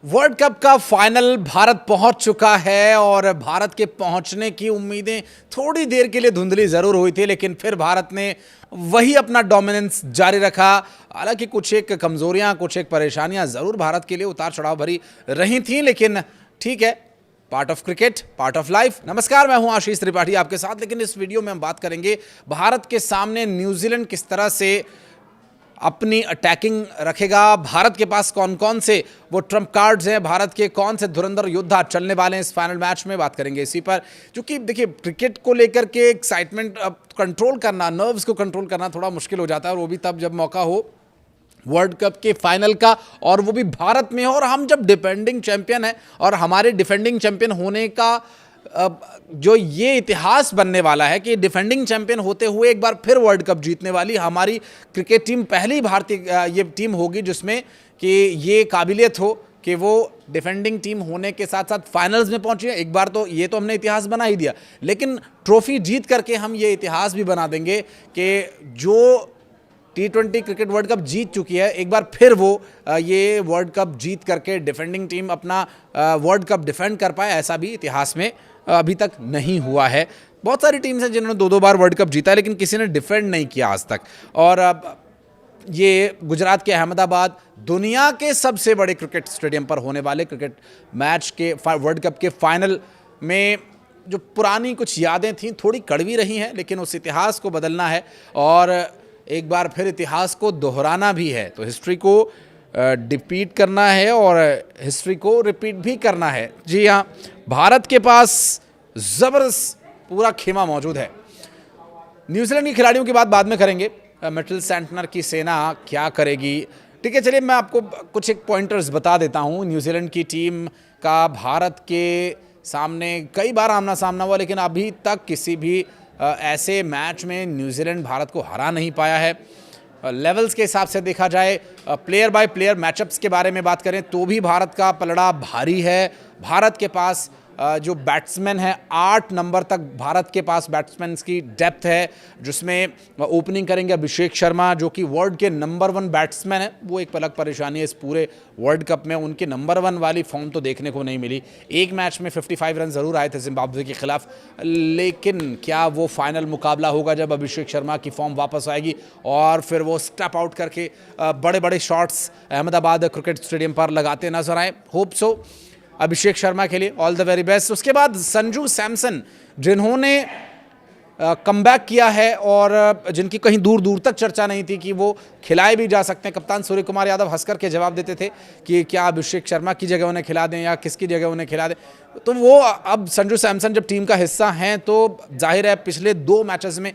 World cup का final Bharat पहुंच चुका है और भारत के पहुंचने की उम्मीदें थोड़ी देर के लिए धुंधली ज़रूर हुई थी, लेकिन फिर भारत ने वही अपना डोमिनेंस जारी रखा। हालांकि कुछ एक कमज़ोरियां, कुछ एक परेशानियां ज़रूर भारत के लिए उतार चढ़ाव भरी रही थीं, लेकिन ठीक है, part of cricket, part of life. नमस्कार, मैं हूं आशीष त्रिपाठी आपके साथ। लेकिन इस वीडियो में हम बात करेंगे भारत के सामने न्यूजीलैंड किस तरह से अपनी अटैकिंग रखेगा, भारत के पास कौन कौन से वो ट्रम्प कार्ड्स हैं, भारत के कौन से धुरंधर योद्धा चलने वाले हैं इस फाइनल मैच में। बात करेंगे इसी पर, क्योंकि देखिए क्रिकेट को लेकर के एक्साइटमेंट कंट्रोल करना, नर्व्स को कंट्रोल करना थोड़ा मुश्किल हो जाता है, और वो भी तब जब मौका हो वर्ल्ड कप के फाइनल का, और वो भी भारत में हो, और हम जब डिफेंडिंग चैंपियन हैं, और हमारे डिफेंडिंग चैंपियन होने का जो ये इतिहास बनने वाला है कि डिफेंडिंग चैंपियन होते हुए एक बार फिर वर्ल्ड कप जीतने वाली हमारी क्रिकेट टीम पहली भारतीय ये टीम होगी जिसमें कि ये काबिलियत हो कि वो डिफेंडिंग टीम होने के साथ साथ फाइनल्स में पहुंची है। एक बार तो ये तो हमने इतिहास बना ही दिया, लेकिन ट्रॉफी जीत करके हम ये इतिहास भी बना देंगे कि जो T20 क्रिकेट वर्ल्ड कप जीत चुकी है, एक बार फिर वो ये वर्ल्ड कप जीत करके डिफेंडिंग टीम अपना वर्ल्ड कप डिफेंड कर पाए, ऐसा भी इतिहास में अभी तक नहीं हुआ है। बहुत सारी टीम्स हैं जिन्होंने दो बार वर्ल्ड कप जीता है, लेकिन किसी ने डिफेंड नहीं किया आज तक। और ये गुजरात के अहमदाबाद दुनिया के सबसे बड़े क्रिकेट स्टेडियम पर होने वाले क्रिकेट मैच के वर्ल्ड कप के फाइनल में जो पुरानी कुछ यादें थीं थोड़ी कड़वी रही हैं, लेकिन उस इतिहास को बदलना है और एक बार फिर इतिहास को दोहराना भी है। तो हिस्ट्री को रिपीट करना है और हिस्ट्री को रिपीट भी करना है। जी हाँ, भारत के पास ज़बरदस्त पूरा खेमा मौजूद है। न्यूजीलैंड के खिलाड़ियों की बात बाद में करेंगे, मिचेल सैंटनर की सेना क्या करेगी। ठीक है, चलिए मैं आपको कुछ एक पॉइंटर्स बता देता हूँ। न्यूजीलैंड की टीम का भारत के सामने कई बार आमना सामना हुआ, लेकिन अभी तक किसी भी ऐसे मैच में न्यूजीलैंड भारत को हरा नहीं पाया है। लेवल्स के हिसाब से देखा जाए, प्लेयर बाय प्लेयर मैचअप्स के बारे में बात करें तो भी भारत का पलड़ा भारी है। भारत के पास जो बैट्समैन है, 8 नंबर तक भारत के पास बैट्समैन की डेप्थ है, जिसमें ओपनिंग करेंगे अभिषेक शर्मा जो कि वर्ल्ड के नंबर 1 बैट्समैन है। वो एक अलग परेशानी है इस पूरे वर्ल्ड कप में, उनके नंबर 1 वाली फॉर्म तो देखने को नहीं मिली। एक मैच में 55 रन ज़रूर आए थे जिम्बाब्वे के खिलाफ, लेकिन क्या वो फाइनल मुकाबला होगा जब अभिषेक शर्मा की फॉर्म वापस आएगी और फिर वो स्टेप आउट करके बड़े बड़े शॉट्स अहमदाबाद क्रिकेट स्टेडियम पर लगाते नजर आए। होप सो अभिषेक शर्मा के लिए ऑल द वेरी बेस्ट। उसके बाद संजू सैमसन जिन्होंने कमबैक किया है और जिनकी कहीं दूर दूर तक चर्चा नहीं थी कि वो खिलाए भी जा सकते हैं। कप्तान सूर्य कुमार यादव हंस करके जवाब देते थे कि क्या अभिषेक शर्मा की जगह उन्हें खिला दें या किसकी जगह उन्हें खिला दें। तो वो अब संजू सैमसन जब टीम का हिस्सा हैं तो जाहिर है पिछले 2 मैचेस में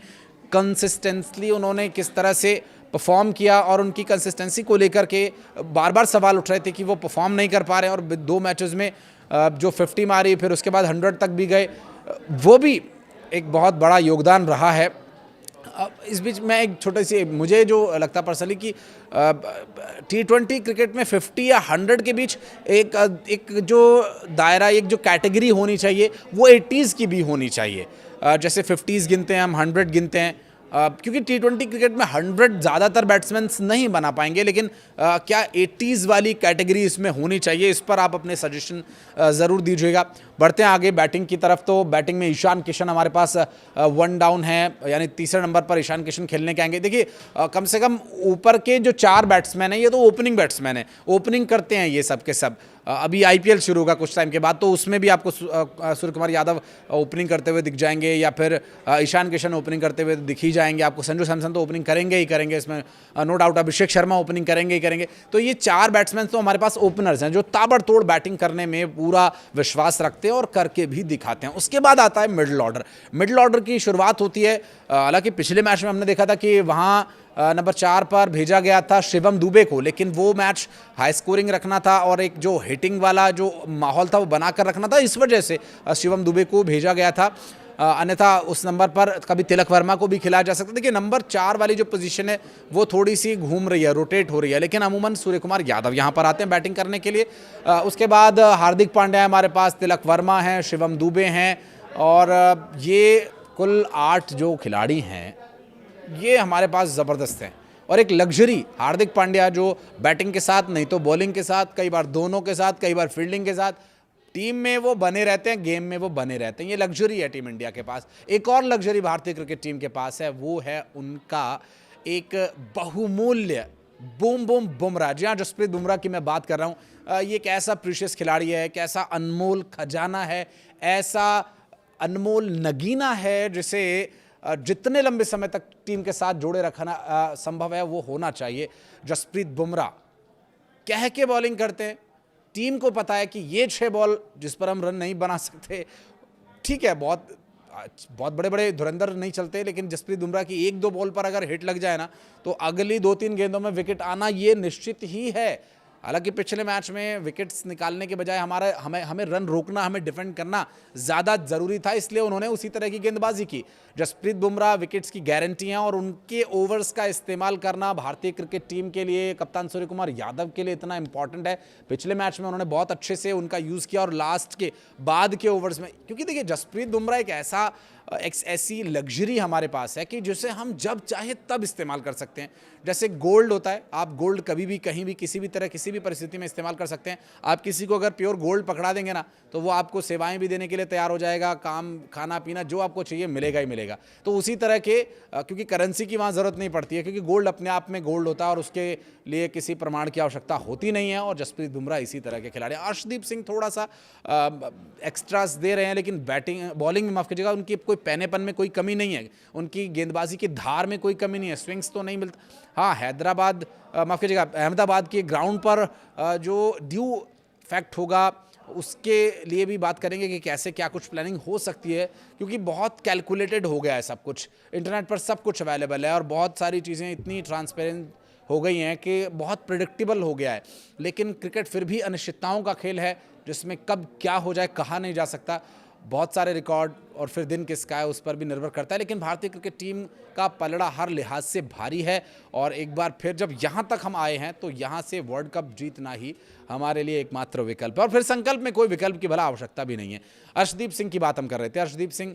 कंसिस्टेंटली उन्होंने किस तरह से परफॉर्म किया, और उनकी कंसिस्टेंसी को लेकर के बार बार सवाल उठ रहे थे कि वो परफॉर्म नहीं कर पा रहे हैं। और 2 मैचेस में जो 50 मारी, फिर उसके बाद 100 तक भी गए, वो भी एक बहुत बड़ा योगदान रहा है। इस बीच में एक छोटी सी मुझे जो लगता पर्सनली कि T20 क्रिकेट में 50 या 100 के बीच एक जो दायरा, एक जो कैटेगरी होनी चाहिए वो 80s की भी होनी चाहिए। जैसे 50s गिनते हैं हम, 100 गिनते हैं, क्योंकि T20 क्रिकेट में 100 ज़्यादातर बैट्समैन नहीं बना पाएंगे, लेकिन क्या 80s वाली कैटेगरी इसमें होनी चाहिए? इस पर आप अपने सजेशन ज़रूर दीजिएगा। बढ़ते हैं आगे बैटिंग की तरफ। तो बैटिंग में ईशान किशन हमारे पास 1 डाउन है, यानी तीसरे नंबर पर ईशान किशन खेलने के आएंगे। देखिए कम से कम ऊपर के जो 4 बैट्समैन हैं ये तो ओपनिंग बैट्समैन हैं, ओपनिंग करते हैं ये सब के सब। अभी IPL शुरू होगा कुछ टाइम के बाद, तो उसमें भी आपको सूर्य कुमार यादव ओपनिंग करते हुए दिख जाएंगे, या फिर ईशान किशन ओपनिंग करते हुए दिख ही जाएंगे आपको। संजू सैमसन तो ओपनिंग करेंगे ही करेंगे, इसमें no doubt. Abhishek Sharma opening करेंगे ही करेंगे। तो ये 4 बैट्समैन तो हमारे पास ओपनर्स हैं जो ताबड़तोड़ बैटिंग करने में पूरा विश्वास रखते हैं और करके भी दिखाते हैं। उसके बाद आता है मिडिल ऑर्डर। मिडिल ऑर्डर की शुरुआत होती है, हालांकि पिछले मैच में हमने देखा था कि वहाँ नंबर 4 पर भेजा गया था शिवम दुबे को, लेकिन वो मैच हाई स्कोरिंग रखना था और एक जो हिटिंग वाला जो माहौल था वो बनाकर रखना था, इस वजह से शिवम दुबे को भेजा गया था। अन्यथा उस नंबर पर कभी तिलक वर्मा को भी खिलाया जा सकता है। देखिए नंबर 4 वाली जो पोजीशन है वो थोड़ी सी घूम रही है, रोटेट हो रही है, लेकिन अमूमन सूर्य कुमार यादव यहाँ पर आते हैं बैटिंग करने के लिए। उसके बाद हार्दिक पांड्या हमारे पास, तिलक वर्मा हैं, शिवम दुबे हैं, और ये कुल 8 जो खिलाड़ी हैं ये हमारे पास ज़बरदस्त हैं। और एक लग्जरी हार्दिक पांड्या जो बैटिंग के साथ नहीं तो बॉलिंग के साथ, कई बार दोनों के साथ, कई बार फील्डिंग के साथ, टीम में वो बने रहते हैं, गेम में वो बने रहते हैं। ये लग्जरी है टीम इंडिया के पास। एक और लग्जरी भारतीय क्रिकेट टीम के पास है, वो है उनका एक बहुमूल्य बूम बूम बुमराह। जी हाँ, जसप्रीत बुमराह की मैं बात कर रहा हूँ। ये एक ऐसा प्रीशियस खिलाड़ी है, एक ऐसा अनमोल खजाना है, ऐसा अनमोल नगीना है जिसे जितने लंबे समय तक टीम के साथ जोड़े रखना संभव है वो होना चाहिए। जसप्रीत बुमराह कह के बॉलिंग करते हैं, टीम को पता है कि ये 6 बॉल जिस पर हम रन नहीं बना सकते, ठीक है, बहुत बड़े बड़े धुरंधर नहीं चलते, लेकिन जसप्रीत बुमराह की 1-2 बॉल पर अगर हिट लग जाए ना तो अगली 2-3 गेंदों में विकेट आना ये निश्चित ही है। हालांकि पिछले मैच में विकेट्स निकालने के बजाय हमें रन रोकना, हमें डिफेंड करना ज़्यादा ज़रूरी था, इसलिए उन्होंने उसी तरह की गेंदबाजी की। जसप्रीत बुमराह विकेट्स की गारंटी हैं और उनके ओवर्स का इस्तेमाल करना भारतीय क्रिकेट टीम के लिए, कप्तान सूर्य कुमार यादव के लिए इतना इंपॉर्टेंट है। पिछले मैच में उन्होंने बहुत अच्छे से उनका यूज़ किया और लास्ट के बाद के ओवर्स में, क्योंकि देखिए जसप्रीत बुमराह एक ऐसी लग्जरी हमारे पास है कि जिसे हम जब चाहे तब इस्तेमाल कर सकते हैं। जैसे गोल्ड होता है, आप गोल्ड कभी भी कहीं भी किसी भी तरह किसी भी परिस्थिति में इस्तेमाल कर सकते हैं। आप किसी को अगर प्योर गोल्ड पकड़ा देंगे ना तो वो आपको सेवाएं भी देने के लिए तैयार हो जाएगा, काम खाना पीना जो आपको चाहिए मिलेगा ही मिलेगा। तो उसी तरह के क्योंकि करेंसी की वहाँ ज़रूरत नहीं पड़ती है, क्योंकि गोल्ड अपने आप में गोल्ड होता है और उसके लिए किसी प्रमाण की आवश्यकता होती नहीं है। और जसप्रीत बुमराह इसी तरह के खिलाड़ी। अर्शदीप सिंह थोड़ा सा एक्स्ट्रास दे रहे हैं, लेकिन बॉलिंग में माफ़ कीजिएगा, उनकी कोई पैनेपन में कोई कमी नहीं है, उनकी गेंदबाजी की धार में कोई कमी नहीं है, स्विंग्स तो नहीं मिलता। हाँ, माफ़ कीजिएगा, अहमदाबाद के ग्राउंड पर जो ड्यू फैक्ट होगा उसके लिए भी बात करेंगे कि कैसे क्या कुछ प्लानिंग हो सकती है, क्योंकि बहुत कैलकुलेटेड हो गया है सब कुछ। इंटरनेट पर सब कुछ अवेलेबल है और बहुत सारी चीज़ें इतनी ट्रांसपेरेंट हो गई हैं कि बहुत प्रिडिक्टेबल हो गया है। लेकिन क्रिकेट फिर भी अनिश्चितताओं का खेल है, जिसमें कब क्या हो जाए कहा नहीं जा सकता। बहुत सारे रिकॉर्ड और फिर दिन किसका है उस पर भी निर्भर करता है। लेकिन भारतीय क्रिकेट टीम का पलड़ा हर लिहाज से भारी है और एक बार फिर जब यहाँ तक हम आए हैं तो यहाँ से वर्ल्ड कप जीतना ही हमारे लिए एकमात्र विकल्प है। और फिर संकल्प में कोई विकल्प की भला आवश्यकता भी नहीं है। अर्शदीप सिंह की बात हम कर रहे थे, अर्शदीप सिंह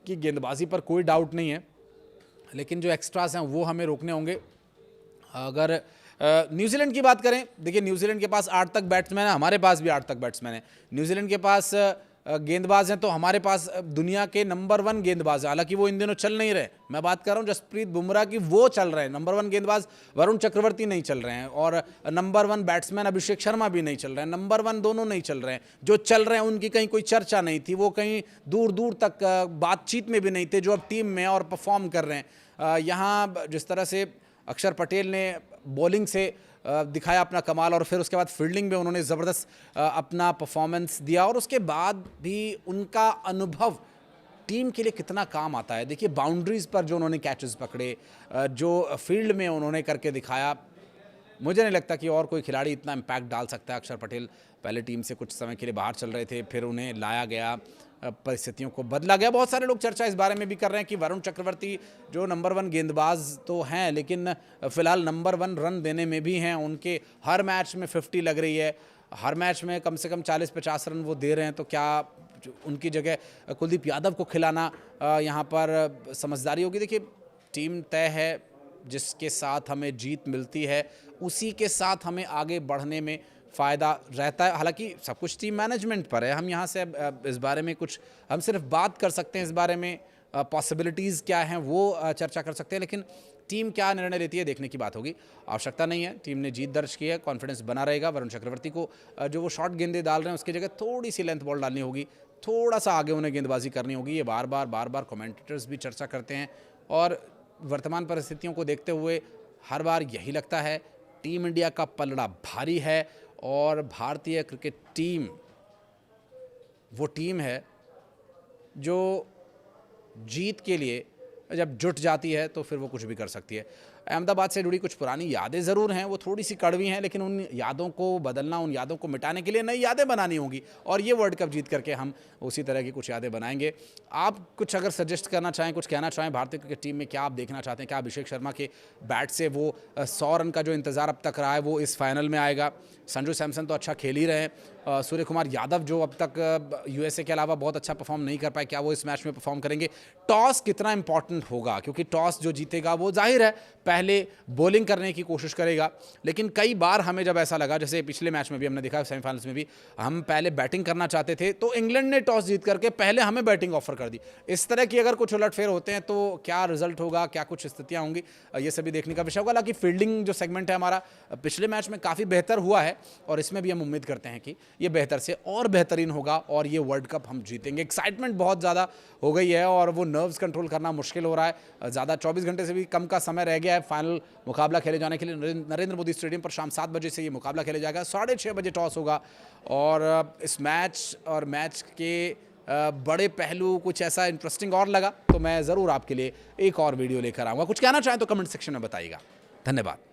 की गेंदबाजी पर कोई डाउट नहीं है, लेकिन जो एक्स्ट्रास हैं वो हमें रोकने होंगे। अगर न्यूजीलैंड की बात करें, देखिए न्यूजीलैंड के पास 8 तक बैट्समैन है, हमारे पास भी 8 तक बैट्समैन है। न्यूजीलैंड के पास गेंदबाज हैं तो हमारे पास दुनिया के नंबर 1 गेंदबाज है। हालांकि वो इन दिनों चल नहीं रहे, मैं बात कर रहा हूँ जसप्रीत बुमराह की, वो चल रहे हैं। नंबर 1 गेंदबाज वरुण चक्रवर्ती नहीं चल रहे हैं और नंबर 1 बैट्समैन अभिषेक शर्मा भी नहीं चल रहे हैं। नंबर 1 दोनों नहीं चल रहे हैं। जो चल रहे हैं उनकी कहीं कोई चर्चा नहीं थी, वो कहीं दूर दूर तक बातचीत में भी नहीं थे, जो अब टीम में और परफॉर्म कर रहे हैं। यहाँ जिस तरह से अक्षर पटेल ने बॉलिंग से दिखाया अपना कमाल और फिर उसके बाद फील्डिंग में उन्होंने ज़बरदस्त अपना परफॉर्मेंस दिया, और उसके बाद भी उनका अनुभव टीम के लिए कितना काम आता है। देखिए बाउंड्रीज़ पर जो उन्होंने कैचेस पकड़े, जो फील्ड में उन्होंने करके दिखाया, मुझे नहीं लगता कि और कोई खिलाड़ी इतना इम्पैक्ट डाल सकता है। अक्षर पटेल पहले टीम से कुछ समय के लिए बाहर चल रहे थे, फिर उन्हें लाया गया, परिस्थितियों को बदला गया। बहुत सारे लोग चर्चा इस बारे में भी कर रहे हैं कि वरुण चक्रवर्ती जो नंबर 1 गेंदबाज तो हैं, लेकिन फिलहाल नंबर 1 रन देने में भी हैं। उनके हर मैच में 50 लग रही है, हर मैच में कम से कम 40-50 रन वो दे रहे हैं। तो क्या उनकी जगह कुलदीप यादव को खिलाना यहाँ पर समझदारी होगी? देखिए टीम तय है, जिसके साथ हमें जीत मिलती है उसी के साथ हमें आगे बढ़ने में फ़ायदा रहता है। हालांकि सब कुछ टीम मैनेजमेंट पर है, हम यहाँ से इस बारे में कुछ, हम सिर्फ बात कर सकते हैं इस बारे में, पॉसिबिलिटीज़ क्या हैं वो चर्चा कर सकते हैं, लेकिन टीम क्या निर्णय लेती है देखने की बात होगी। आवश्यकता नहीं है, टीम ने जीत दर्ज की है, कॉन्फिडेंस बना रहेगा। वरुण चक्रवर्ती को जो वो शॉर्ट गेंदे डाल रहे हैं उसकी जगह थोड़ी सी लेंथ बॉल डालनी होगी, थोड़ा सा आगे उन्हें गेंदबाजी करनी होगी। ये बार बार कमेंटेटर्स भी चर्चा करते हैं और वर्तमान परिस्थितियों को देखते हुए हर बार यही लगता है टीम इंडिया का पलड़ा भारी है और भारतीय क्रिकेट टीम वो टीम है जो जीत के लिए जब जुट जाती है तो फिर वो कुछ भी कर सकती है। अहमदाबाद से जुड़ी कुछ पुरानी यादें ज़रूर हैं, वो थोड़ी सी कड़वी हैं, लेकिन उन यादों को बदलना, उन यादों को मिटाने के लिए नई यादें बनानी होंगी और ये वर्ल्ड कप जीत करके हम उसी तरह की कुछ यादें बनाएंगे। आप कुछ अगर सजेस्ट करना चाहें, कुछ कहना चाहें भारतीय क्रिकेट टीम में, क्या आप देखना चाहते हैं? क्या अभिषेक शर्मा के बैट से वो 100 रन का जो इंतज़ार अब तक रहा है वो इस फाइनल में आएगा? संजू सैमसन तो अच्छा खेल ही रहे हैं, सूर्य कुमार यादव जो अब तक यूएसए के अलावा बहुत अच्छा परफॉर्म नहीं कर पाए, क्या वो इस मैच में परफॉर्म करेंगे? टॉस कितना इंपॉर्टेंट होगा, क्योंकि टॉस जो जीतेगा वो जाहिर है पहले बॉलिंग करने की कोशिश करेगा। लेकिन कई बार हमें जब ऐसा लगा, जैसे पिछले मैच में भी हमने देखा, सेमीफाइनल्स में भी हम पहले बैटिंग करना चाहते थे तो इंग्लैंड ने टॉस जीत करके पहले हमें बैटिंग ऑफर कर दी। इस तरह की अगर कुछ उलटफेर होते हैं तो क्या रिजल्ट होगा, क्या कुछ स्थितियां होंगी, ये सभी देखने का विषय होगा। हालांकि फील्डिंग जो सेगमेंट है हमारा पिछले मैच में काफ़ी बेहतर हुआ है और इसमें भी हम उम्मीद करते हैं कि ये बेहतर से और बेहतरीन होगा और ये वर्ल्ड कप हम जीतेंगे। एक्साइटमेंट बहुत ज़्यादा हो गई है और वो नर्व्स कंट्रोल करना मुश्किल हो रहा है। ज़्यादा 24 घंटे से भी कम का समय रह गया है फाइनल मुकाबला खेले जाने के लिए। नरेंद्र मोदी स्टेडियम पर शाम 7 बजे से ये मुकाबला खेले जाएगा, 6:30 बजे टॉस होगा और इस मैच के बड़े पहलू कुछ ऐसा इंटरेस्टिंग और लगा तो मैं ज़रूर आपके लिए एक और वीडियो लेकर आऊँगा। कुछ कहना चाहें तो कमेंट सेक्शन में बताइएगा। धन्यवाद।